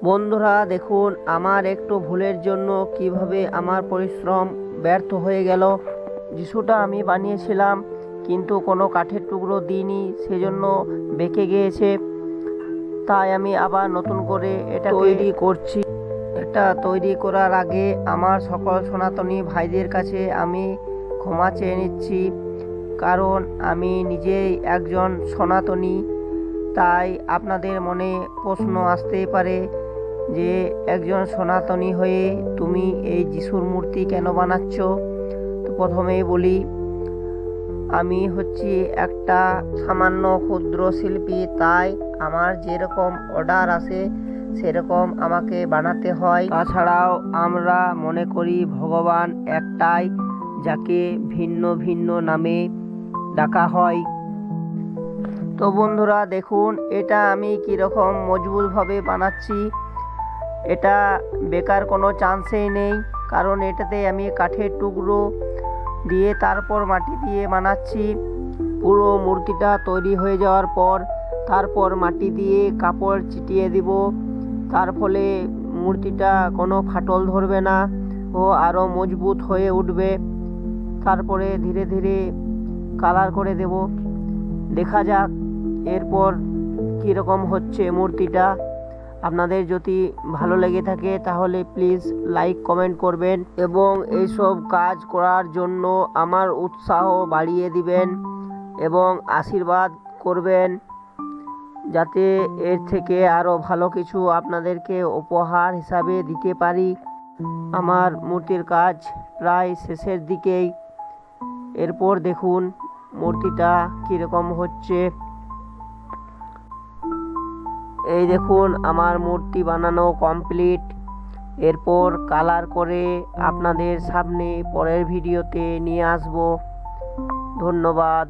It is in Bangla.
বন্ধুরা দেখুন, আমার একটু ভুলের জন্য কিভাবে আমার পরিশ্রম ব্যর্থ হয়ে গেল। যিশুটা আমি বানিয়েছিলাম, কিন্তু কোনো কাঠের টুকরো দিইনি, সেজন্য বেঁকে গিয়েছে। তাই আমি আবার নতুন করে এটা তৈরি করছি। এটা তৈরি করার আগে আমার সকল সনাতনী ভাইদের কাছে আমি ক্ষমা চেয়ে নিচ্ছি, কারণ আমি নিজেই একজন সনাতনী। তাই আপনাদের মনে প্রশ্ন আসতেই পারে যে একজন সনাতনী হয়ে তুমি এই যিশুর মূর্তি কেন বানাচ্ছ। তো প্রথমেই বলি, আমি হচ্ছি একটা সামান্য ক্ষুদ্র শিল্পী, তাই আমার যেরকম অর্ডার আসে সেরকম আমাকে বানাতে হয়। তাছাড়াও আমরা মনে করি ভগবান একটাই, যাকে ভিন্ন ভিন্ন নামে ডাকা হয়। তো বন্ধুরা দেখুন, এটা আমি কীরকম মজবুতভাবে বানাচ্ছি। এটা বেকার কোনো চান্সেই নেই, কারণ এটাতে আমি কাঠের টুকরো দিয়ে তারপর মাটি দিয়ে বানাচ্ছি। পুরো মূর্তিটা তৈরি হয়ে যাওয়ার পর তারপর মাটি দিয়ে কাপড় ছিটিয়ে দিব। তার ফলে মূর্তিটা কোনো ফাটল ধরবে না ও আরও মজবুত হয়ে উঠবে। তারপরে ধীরে ধীরে কালার করে দেব। দেখা যাক এরপর কীরকম হচ্ছে মূর্তিটা। আপনাদের যদি ভালো লেগে থাকে তাহলে প্লিজ লাইক কমেন্ট করবেন এবং এইসব কাজ করার জন্য আমার উৎসাহ বাড়িয়ে দিবেন এবং আশীর্বাদ করবেন, যাতে এর থেকে আরও ভালো কিছু আপনাদেরকে উপহার হিসাবে দিতে পারি। আমার মূর্তির কাজ প্রায় শেষের দিকেই। এরপর দেখুন মূর্তিটা কীরকম হচ্ছে। এই দেখুন আমার মূর্তি বানানো কমপ্লিট। এরপর কালার করে আপনাদের সামনে পরের ভিডিওতে নিয়ে আসব। ধন্যবাদ।